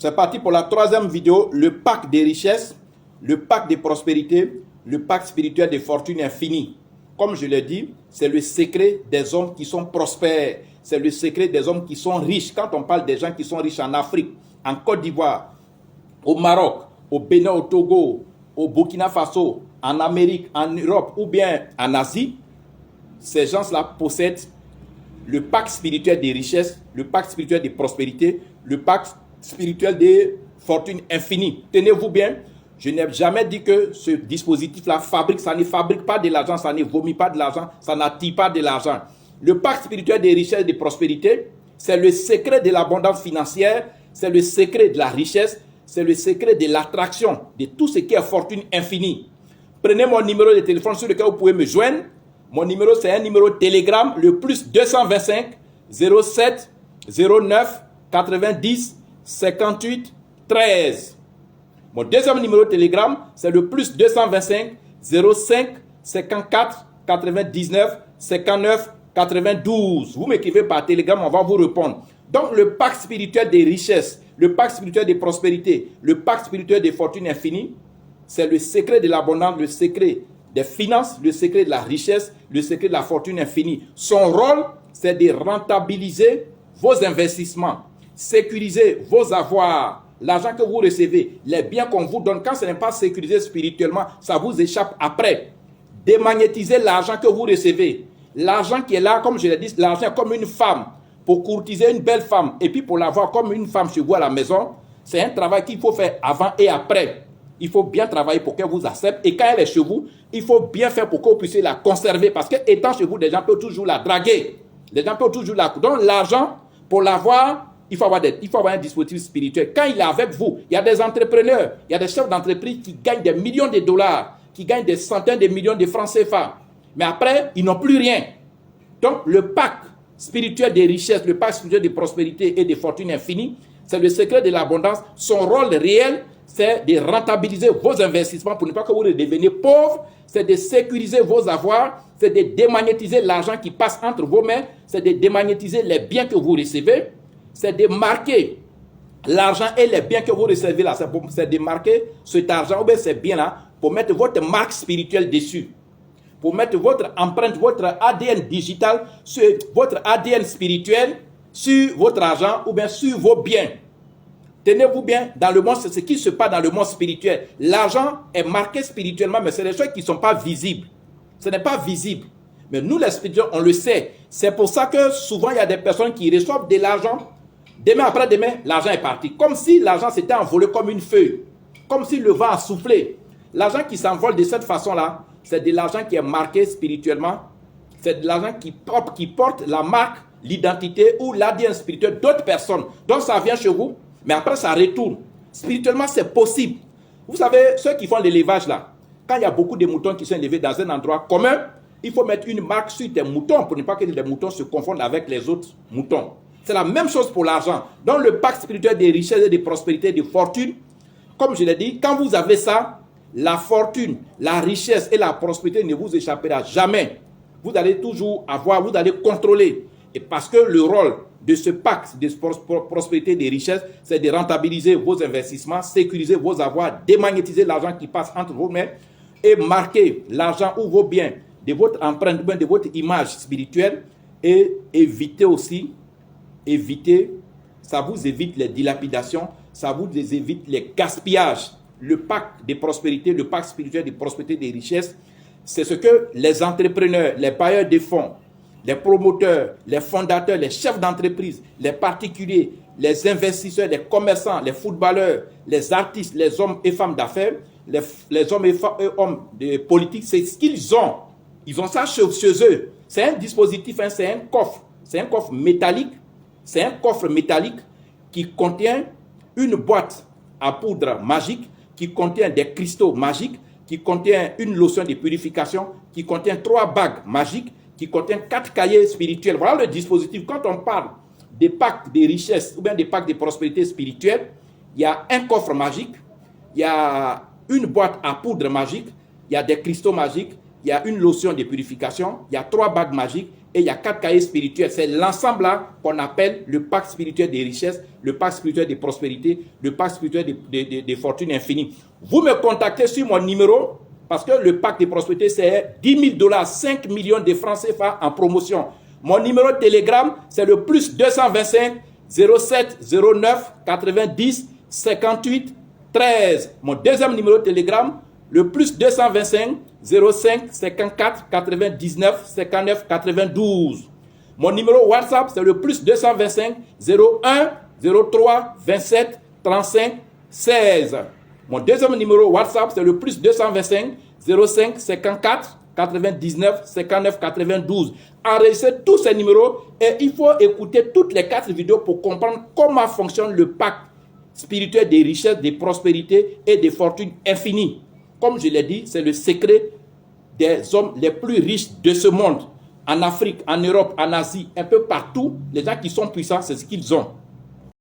C'est parti pour la troisième vidéo, le pacte des richesses, le pacte des prospérités, le pacte spirituel des fortunes infinies. Comme je l'ai dit, c'est le secret des hommes qui sont prospères. C'est le secret des hommes qui sont riches. Quand on parle des gens qui sont riches en Afrique, en Côte d'Ivoire, au Maroc, au Bénin, au Togo, au Burkina Faso, en Amérique, en Europe ou bien en Asie, ces gens-là possèdent le pacte spirituel des richesses, le pacte spirituel des prospérités, le pacte spirituel des fortunes infinies. Tenez-vous bien, je n'ai jamais dit que ce dispositif-là fabrique, ça ne fabrique pas de l'argent, ça ne vomit pas de l'argent, ça n'attire pas de l'argent. Le pacte spirituel des richesses et des prospérités, c'est le secret de l'abondance financière, c'est le secret de la richesse, c'est le secret de l'attraction, de tout ce qui est fortune infinie. Prenez mon numéro de téléphone sur lequel vous pouvez me joindre. Mon numéro, c'est un numéro Telegram, le plus 225 07 09 90 58 13. Mon deuxième numéro Telegram, c'est le plus 225 05 54 99 59 92. Vous m'écrivez par Telegram, on va vous répondre. Donc, le pacte spirituel des richesses, le pacte spirituel des prospérités, le pacte spirituel des fortunes infinies, c'est le secret de l'abondance, le secret des finances, le secret de la richesse, le secret de la fortune infinie. Son rôle, c'est de rentabiliser vos investissements, sécuriser vos avoirs, l'argent que vous recevez, les biens qu'on vous donne. Quand ce n'est pas sécurisé spirituellement, ça vous échappe après. Démagnétiser l'argent que vous recevez. L'argent qui est là, comme je l'ai dit, l'argent est comme une femme. Pour courtiser une belle femme et puis pour l'avoir comme une femme chez vous à la maison, c'est un travail qu'il faut faire avant et après. Il faut bien travailler pour qu'elle vous accepte. Et quand elle est chez vous, il faut bien faire pour que vous puissiez la conserver. Parce qu'étant chez vous, les gens peuvent toujours la draguer. Les gens peuvent toujours la... Donc l'argent, pour l'avoir, il faut avoir un dispositif spirituel. Quand il est avec vous, il y a des entrepreneurs, il y a des chefs d'entreprise qui gagnent des millions de dollars, qui gagnent des centaines de millions de francs CFA. Mais après, ils n'ont plus rien. Donc le pacte spirituel des richesses, le pacte spirituel de prospérité et de fortune infinie, c'est le secret de l'abondance. Son rôle réel, c'est de rentabiliser vos investissements pour ne pas que vous redeveniez pauvres, c'est de sécuriser vos avoirs, c'est de démagnétiser l'argent qui passe entre vos mains, c'est de démagnétiser les biens que vous recevez, c'est de marquer l'argent et les biens que vous recevez là, c'est de marquer cet argent ou bien ces biens-là pour mettre votre marque spirituelle dessus. Pour mettre votre empreinte, votre ADN digital, votre ADN spirituel sur votre argent ou bien sur vos biens. Tenez-vous bien, dans le monde, c'est ce qui se passe dans le monde spirituel. L'argent est marqué spirituellement, mais c'est des choses qui ne sont pas visibles. Ce n'est pas visible. Mais nous, les spirituels, on le sait. C'est pour ça que souvent, il y a des personnes qui reçoivent de l'argent. Demain après demain, l'argent est parti. Comme si l'argent s'était envolé comme une feuille. Comme si le vent a soufflé. L'argent qui s'envole de cette façon-là, c'est de l'argent qui est marqué spirituellement. C'est de l'argent qui porte la marque, l'identité ou l'ADN spirituel d'autres personnes. Donc ça vient chez vous, mais après ça retourne. Spirituellement, c'est possible. Vous savez, ceux qui font l'élevage là, quand il y a beaucoup de moutons qui sont élevés dans un endroit commun, il faut mettre une marque sur tes moutons pour ne pas que les moutons se confondent avec les autres moutons. C'est la même chose pour l'argent. Dans le pacte spirituel des richesses et des prospérités, des fortunes, comme je l'ai dit, quand vous avez ça, la fortune, la richesse et la prospérité ne vous échappera jamais. Vous allez toujours avoir, vous allez contrôler. Et parce que le rôle de ce pacte de prospérité des richesses, c'est de rentabiliser vos investissements, sécuriser vos avoirs, démagnétiser l'argent qui passe entre vos mains et marquer l'argent ou vos biens de votre empreinte, de votre image spirituelle et éviter aussi, ça vous évite les dilapidations, ça vous évite les gaspillages. Le pacte de prospérité, le pacte spirituel de prospérité des richesses, c'est ce que les entrepreneurs, les bailleurs de fonds, les promoteurs, les fondateurs, les chefs d'entreprise, les particuliers, les investisseurs, les commerçants, les footballeurs, les artistes, les hommes et femmes d'affaires, les hommes et hommes de politique, c'est ce qu'ils ont. Ils ont ça chez eux. C'est un dispositif, c'est un coffre. C'est un coffre métallique. C'est un coffre métallique qui contient une boîte à poudre magique, qui contient des cristaux magiques, qui contient une lotion de purification, qui contient 3 bagues magiques, qui contient 4 cahiers spirituels. Voilà le dispositif. Quand on parle des pactes de richesse ou bien des pactes de prospérité spirituelle, il y a un coffre magique, il y a une boîte à poudre magique, il y a des cristaux magiques, il y a une lotion de purification, il y a 3 bagues magiques, et il y a 4 cahiers spirituels. C'est l'ensemble là qu'on appelle le pacte spirituel des richesses, le pacte spirituel des prospérités, le pacte spirituel des fortunes infinies. Vous me contactez sur mon numéro, parce que le pacte des prospérités, c'est 10 000 $, 5 millions de francs CFA en promotion. Mon numéro de Telegram, c'est le plus 225 07 09 90 58 13. Mon deuxième numéro de Telegram, le plus 225 05 54 99 59 92. Mon numéro WhatsApp, c'est le plus 225 01 03 27 35 16. Mon deuxième numéro WhatsApp, c'est le plus 225 05 54 99 59 92. Enregistrez tous ces numéros et il faut écouter toutes les 4 vidéos pour comprendre comment fonctionne le pacte spirituel des richesses, des prospérités et des fortunes infinies. Comme je l'ai dit, c'est le secret des hommes les plus riches de ce monde. En Afrique, en Europe, en Asie, un peu partout, les gens qui sont puissants, c'est ce qu'ils ont.